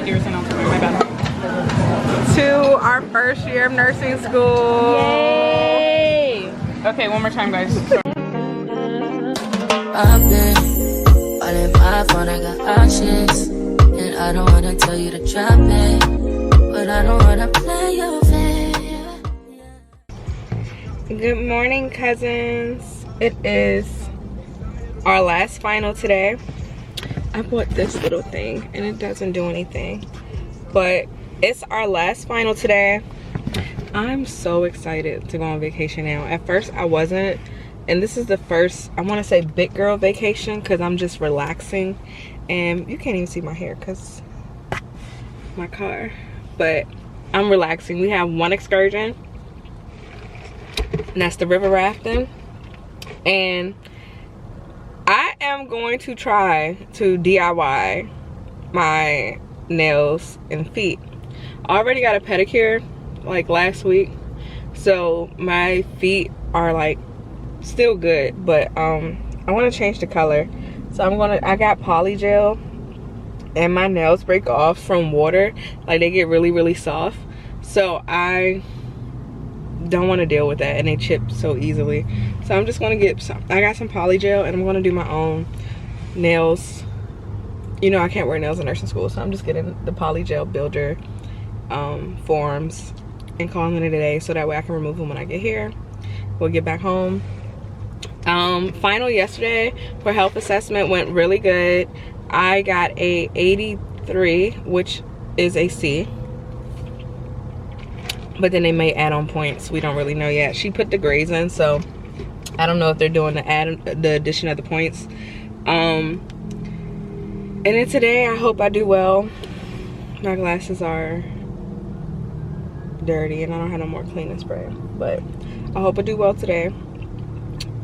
gears and elsewhere. My bad. To our first year of nursing school. Yay! Okay, one more time, guys. I've been all in my phone, I got options. And I don't wanna tell you to drop it, but I don't wanna play your fair. Good morning, cousins. It is our last final today. I bought this little thing and it doesn't do anything, but it's our last final today. I'm so excited to go on vacation now. At first I wasn't, and this is the first, I want to say, big girl vacation because I'm just relaxing. And you can't even see my hair because my car, but I'm relaxing. We have one excursion, and that's the river rafting. And I am going to try to DIY my nails and feet. I already got a pedicure like last week, so my feet are like still good, but I want to change the color. So I got poly gel, and my nails break off from water, like they get really soft, so I don't want to deal with that, and they chip so easily. So I'm just going to get some, I got some poly gel, and I'm going to do my own nails. You know, I can't wear nails in nursing school, so I'm just getting the poly gel builder forms and calling it a day, so that way I can remove them when I get here. We'll get back home. Final yesterday for health assessment went really good. I got a 83, which is a C, but then they may add on points. We don't really know yet. She put the grades in, so I don't know if they're doing the addition of the points. And then today I hope I do well. My glasses are dirty and I don't have no more cleaning spray, but I hope I do well today.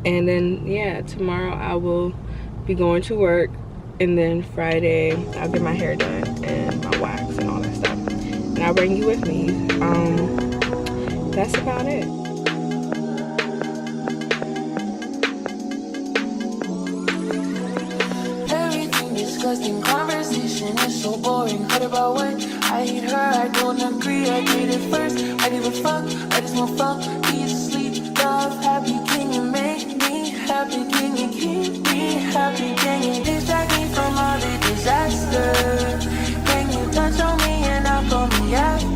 And then yeah, tomorrow I will be going to work, and then Friday I'll get my hair done and my wax and all that stuff, and I'll bring you with me. That's about it. Everything disgusting, conversation is so boring. Heard about what? I hate her, I don't agree. I did it first, I give a fuck, I just want fuck. Eat, sleep, love, happy. Can you make me happy? Can you keep me happy? Can you distract me from all the disaster? Can you touch on me and I'll call me after?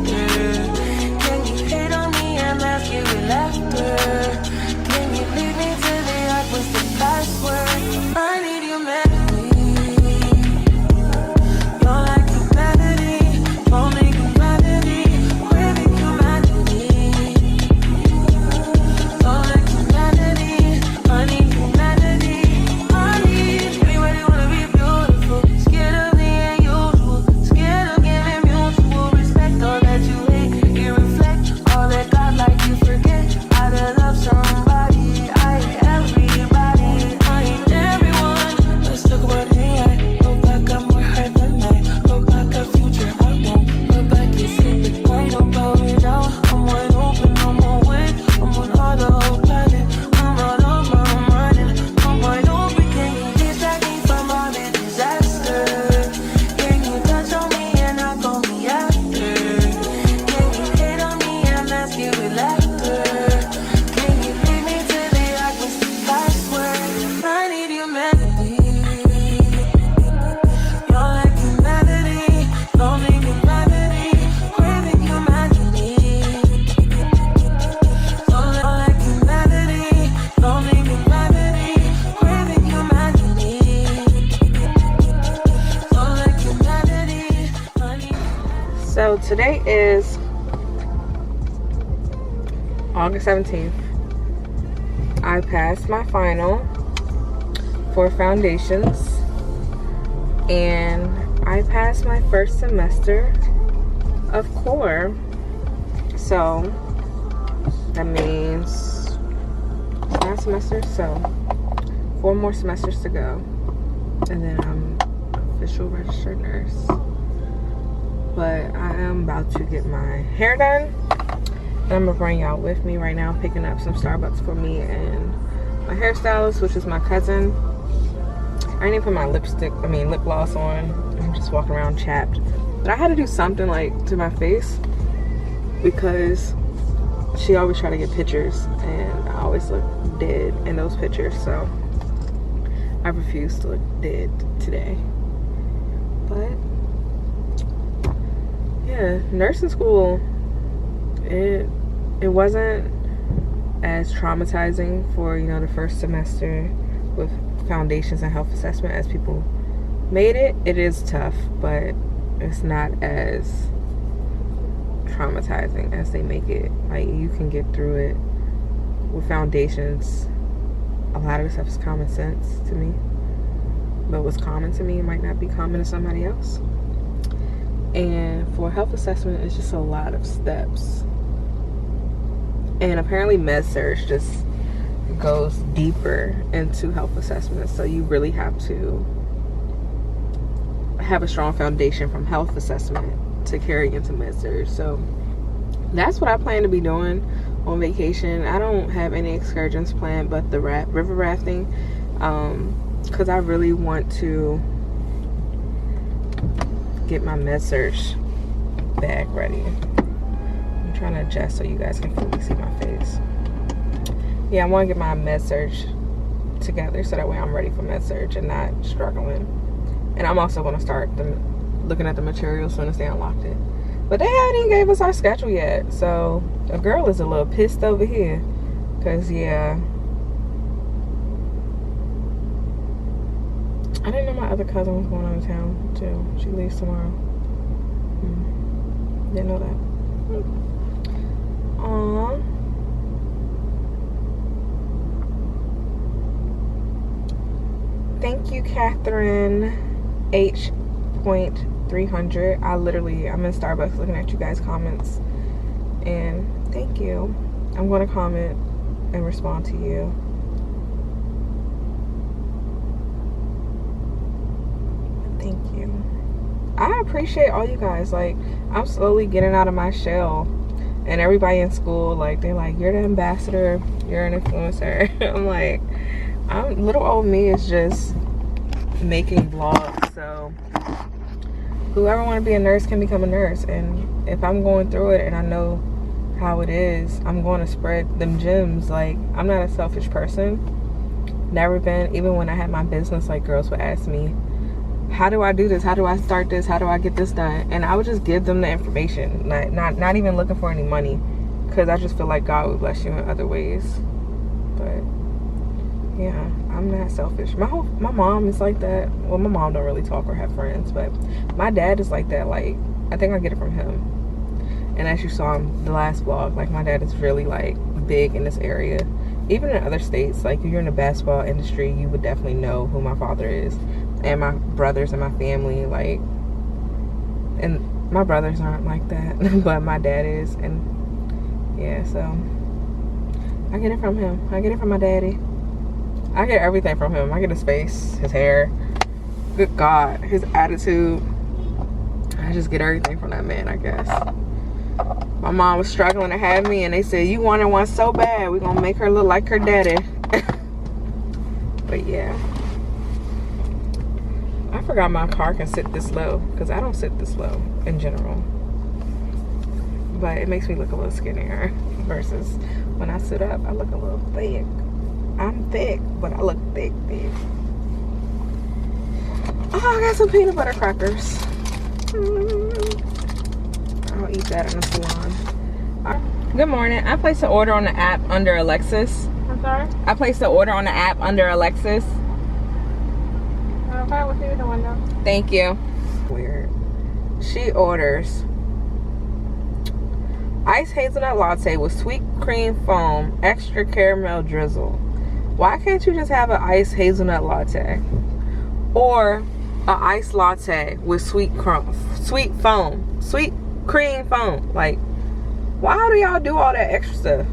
Can you hate on me and mask it with laughter? Can you leave me to the yard with the password? I need you, man. So today is August 17th. I passed my final for foundations, and I passed my first semester of core. So that means 9 semesters, so 4 more semesters to go, and then I'm official registered nurse. But I am about to get my hair done, and I'm gonna bring y'all with me right now, picking up some Starbucks for me and my hairstylist, which is my cousin. I didn't even put my lip gloss on. I'm just walking around chapped, But I had to do something like to my face because she always tried to get pictures and I always look dead in those pictures, so I refuse to look dead today. But yeah, nursing school, it wasn't as traumatizing for, you know, the first semester with foundations and health assessment as people made it. It is tough, but it's not as traumatizing as they make it. Like, you can get through it with foundations. A lot of the stuff is common sense to me, but what's common to me might not be common to somebody else. And for health assessment, it's just a lot of steps. And apparently med-surg just goes deeper into health assessment, so you really have to have a strong foundation from health assessment to carry into med-surg. So that's what I plan to be doing on vacation. I don't have any excursions planned but the river rafting, because I really want to get my med-surg bag ready. I'm trying to adjust so you guys can fully see my face. Yeah, I want to get my med-surg together so that way I'm ready for med-surg and not struggling. And I'm also going to start looking at the material as soon as they unlocked it. But they haven't even gave us our schedule yet. So a girl is a little pissed over here. Because, yeah, I didn't know my other cousin was going out of town too. She leaves tomorrow. Didn't know that. Aww. Thank you, Catherine H.300. I'm in Starbucks looking at you guys' comments. And thank you. I'm going to comment and respond to you. Thank you. I appreciate all you guys. Like, I'm slowly getting out of my shell. And everybody in school, like, they're like, you're the ambassador. You're an influencer. I'm like, little old me is just making vlogs. So whoever want to be a nurse can become a nurse. And if I'm going through it and I know how it is, I'm going to spread them gems. Like, I'm not a selfish person. Never been. Even when I had my business, like, girls would ask me, how do I do this? How do I start this? How do I get this done? And I would just give them the information, not even looking for any money, because I just feel like God would bless you in other ways. But yeah, I'm not selfish. My mom is like that. Well, my mom don't really talk or have friends, but my dad is like that. Like, I think I get it from him. And as you saw in the last vlog, like, my dad is really, like, big in this area. Even in other states, like, if you're in the basketball industry, you would definitely know who my father is. And my brothers and my family, like, and my brothers aren't like that, but my dad is. And yeah, so I get it from him. I get it from my daddy. I get everything from him. I get his face, his hair, good God, his attitude. I just get everything from that man, I guess. My mom was struggling to have me, and they said, you wanted one so bad, we're gonna make her look like her daddy. But yeah, I forgot my car can sit this low, because I don't sit this low in general. But it makes me look a little skinnier versus when I sit up, I look a little thick. I'm thick, but I look thick. Oh, I got some peanut butter crackers. I'll eat that in the salon. Good morning. I placed an order on the app under Alexis. I'm sorry? I placed the order on the app under Alexis. Okay, we'll see you in the window. Thank you. Weird. She orders iced hazelnut latte with sweet cream foam, extra caramel drizzle. Why can't you just have an iced hazelnut latte? Or an iced latte with sweet cream foam. Like, why do y'all do all that extra stuff?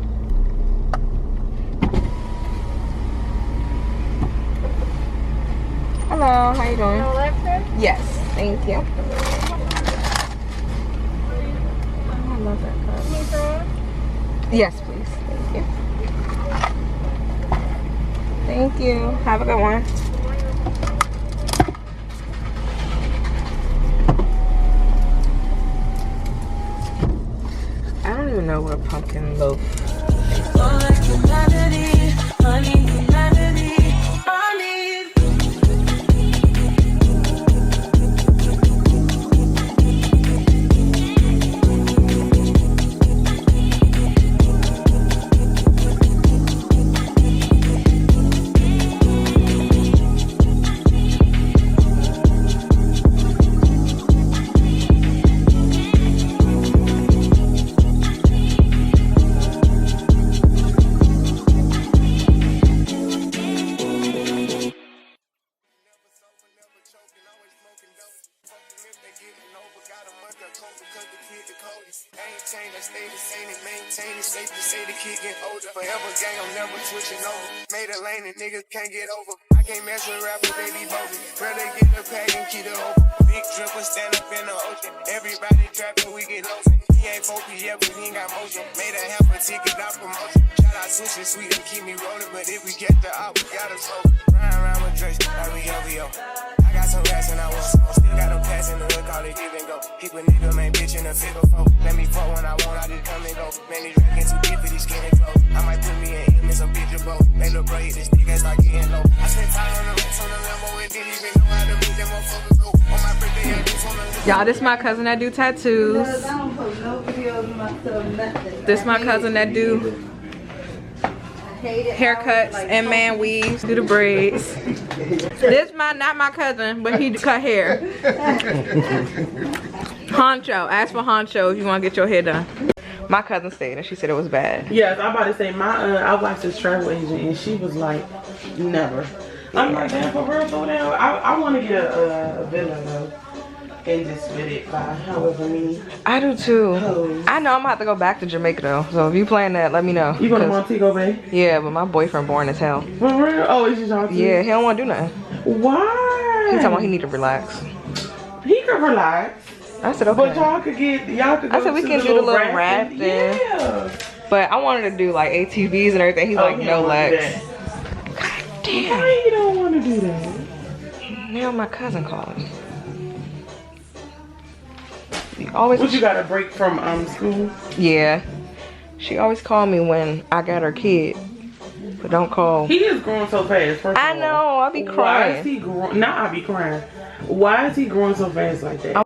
Hello, how you doing? Alexis? Yes, thank you. I love that cup. Yes, please. Thank you. Thank you. Have a good one. even know what a pumpkin loaf. Oh, like humanity, honey, humanity, honey. Forever gang, I'm never switching over. Made a lane and niggas can't get over. I can't mess with rappers, they be bogus. Rather get the pack and keep it open. Big dripper stand up in the ocean. Everybody trapping, we get lost. He ain't focused yet, but he ain't got motion. Made a half a ticket, not promotion. Shout out switching sweet and keep me rolling. But if we get the op, we gotta slow. Ride around with Drake, like we OVO. I got some rats and I want some. Still got them pass in the hood, call it give and go. Keep a nigga, man, bitch in a figure four. Let me fuck when I want, I just come and go. Man, these rapping too deep for these skinny clothes. I might put me in him in some bitch of both. They look bro, hit this nigga start getting low. I spent time on the racks on the Lambo and didn't even know how to beat them motherfuckers go. On my birthday, I do on the Y'all, this my cousin that do tattoos. This my cousin that do haircuts and man weaves, do the braids. This not my cousin, but he cut hair. Honcho, ask for Honcho if you want to get your hair done. My cousin stayed and she said it was bad. Yes, I'm about to say my wife's a travel agent and she was like, never. I'm like, damn, for real, so down. I want to get a villa though. And just split it by however many. I do too. Hoes. I know I'm gonna have to go back to Jamaica though. So if you plan that, let me know. You going to Montego Bay? Yeah, but my boyfriend boring as hell. For real? Oh, it's just y'all too? Yeah, he don't want to do nothing. Why? He talking about he need to relax. He can relax. I said okay. But y'all could go I said we to can the do the little rafting. Yeah. But I wanted to do like ATVs and everything. He's like, he no don't wanna do legs. that. God damn. Why you don't want to do that? Now my cousin calling. He always. What, you got a break from school? Yeah. She always called me when I got her kid. But don't call. He is growing so fast. First I of all. know. I'll be crying. Why is he growing? Now I be crying. Why is he growing so fast like that?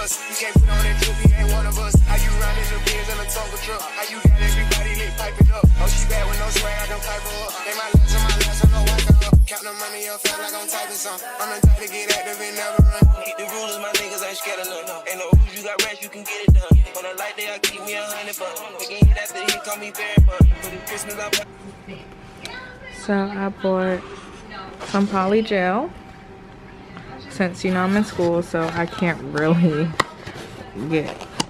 You can't put on that drip, he ain't one of us. How you riding the Benz and a Tonka truck? How you got everybody lit piping up? Oh, she bad with no swag, I don't pipe her up. They my last, I know I got up. Count the money up, feel like I'm typing some. I'm the type to get active and never run. Keep the rulers, my niggas ain't scared of none. Ain't no rules, you got rats, you can get it done. On a light day, I keep me 100 bucks. We can hit after he call me very fun. For the Christmas, I So I bought some poly gel. Since you know I'm in school, so I can't really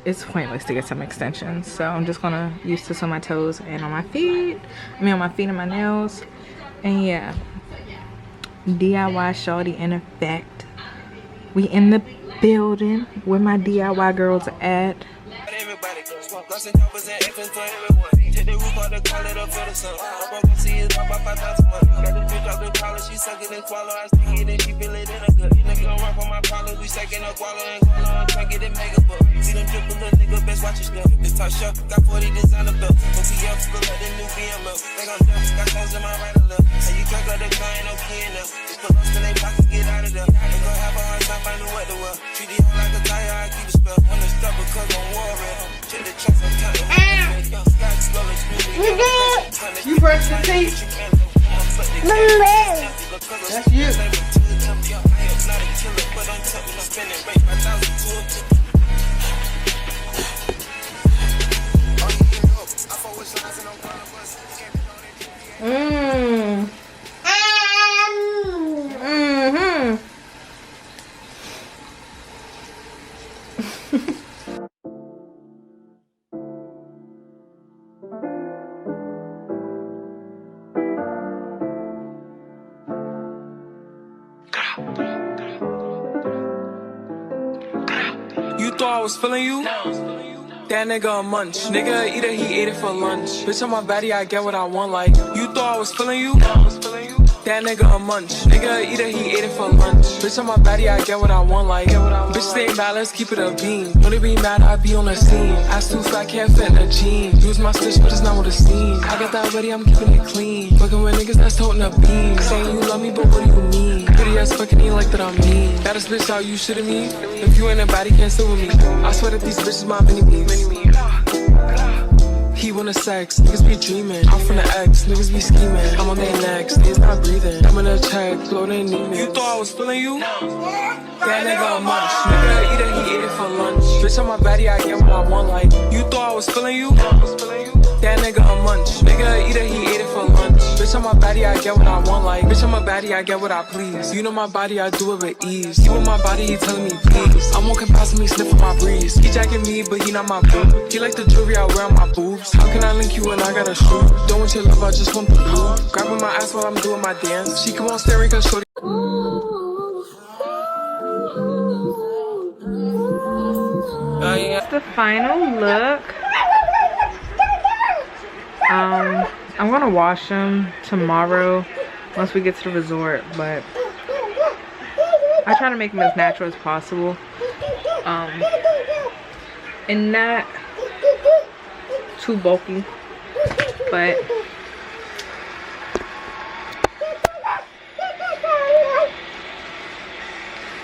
it's pointless to get some extensions. So I'm just gonna use this on my toes and on my feet. I mean on my feet and my nails. And yeah. DIY shawty in effect. We in the building where my DIY girls are at. everybody. Lost and choppers and infants for everyone. Take the roof on the collar up for the sun. I'm gonna see it pop up 5,000 months. Got the bitch off the collar, she suck it and swallow. I stick it and she feel it in a gut. Nigga gon' run for my collar, we stacking up wallow and swallow and try get it mega buck. See them drippin' little nigga, best watch your step. This top shelf, got 40 designer belts. OPF, look like the new BML. They gon' jump, got clothes in my right and left. How you crack up the car, ain't no key in there. Just put us in they pockets, get out of there. They gon' have a hard time finding what to wear. Treat the hoe like a tire, I keep a spell. On the step because I'm worried. Check the tracks, I'm counting. You brush your teeth? That's you. You thought I was feeling you? That nigga a munch. Nigga eat it, he ate it for lunch. Bitch on my body, I get what I want. Like, you thought I was feeling you? That nigga a munch. Nigga eat it, he ate it for lunch. Bitch on my body, I get what I want. Like, bitch stay mad, let's keep it a beam. When they be mad, I be on the scene. Ass too fat, can't fit in a jean. Use my stitch, but it's not what it seems. I got that ready, I'm keeping it clean. Fucking with niggas that's toting a beam. Saying you love me, but what do you mean? Pretty ass fucking ain't like that I'm mean. Baddest bitch, how you shitting me? If you ain't a baddie, can't sit with me. I swear that these bitches my mini-me's. He wanna sex, niggas be dreaming. I'm from the X, niggas be scheming. I'm on their necks, niggas not breathing. I'm in a check, blow they need me. You thought I was feeling you? That nigga a munch. Nigga eat it, he ate it for lunch. Bitch on my body, I get what I want. Like, you thought I was feeling you? That nigga a munch. Nigga eat it, he ate it for lunch. Bitch on my body, I get what I want. Like, bitch on my body, I get what I please. You know my body, I do it with ease. He with my body, he telling me please. I'm walking past me, sniffing my breeze. He jacking me, but he not my boo. He like the jewelry I wear on my boobs. How can I link you when I got a shoe? Don't want your love, I just want the blue. Grabbing my ass while I'm doing my dance. She come on staring cause shorty. It's the final look. I'm gonna wash them tomorrow once we get to the resort, but I try to make them as natural as possible. And not too bulky, but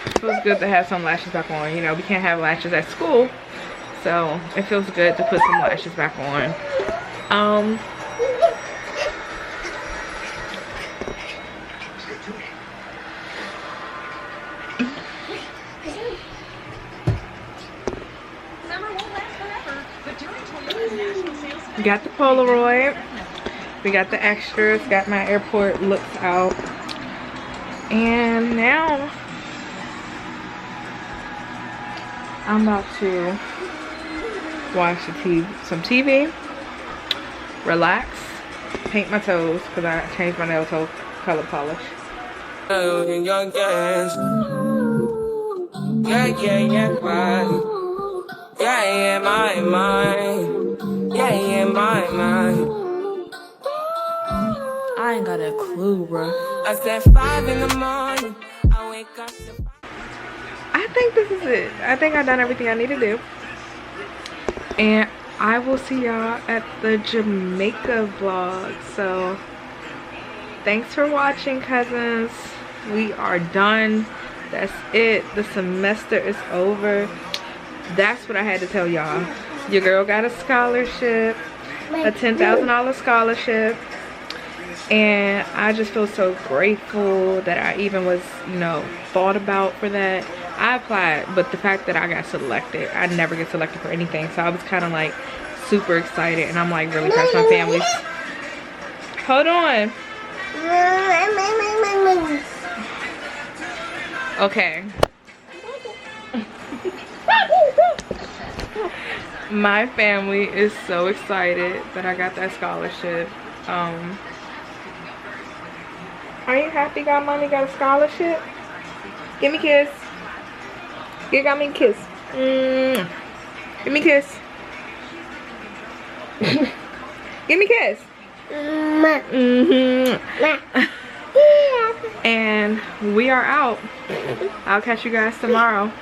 it feels good to have some lashes back on. You know, we can't have lashes at school, so it feels good to put some lashes back on. We got the Polaroid, we got the extras, got my airport looks out, and now I'm about to watch some TV, relax, paint my toes because I changed my nail toe color polish. Yeah, my mind. Yeah, my mind. I ain't got a clue, bro. I said 5 in the morning. I wake up to... I think this is it. I think I've done everything I need to do. And I will see y'all at the Jamaica vlog. So thanks for watching, cousins. We are done. That's it. The semester is over. That's what I had to tell y'all. Your girl got a scholarship, a $10,000 scholarship. And I just feel so grateful that I even was, you know, thought about for that. I applied, but the fact that I got selected, I never get selected for anything. So I was kind of like super excited, and I'm like really proud of my family. Hold on. Okay. My family is so excited that I got that scholarship. Are you happy Godmommy got a scholarship? Give me a kiss. Give Godmommy a kiss. Give me a kiss. Give me a kiss. And we are out. I'll catch you guys tomorrow.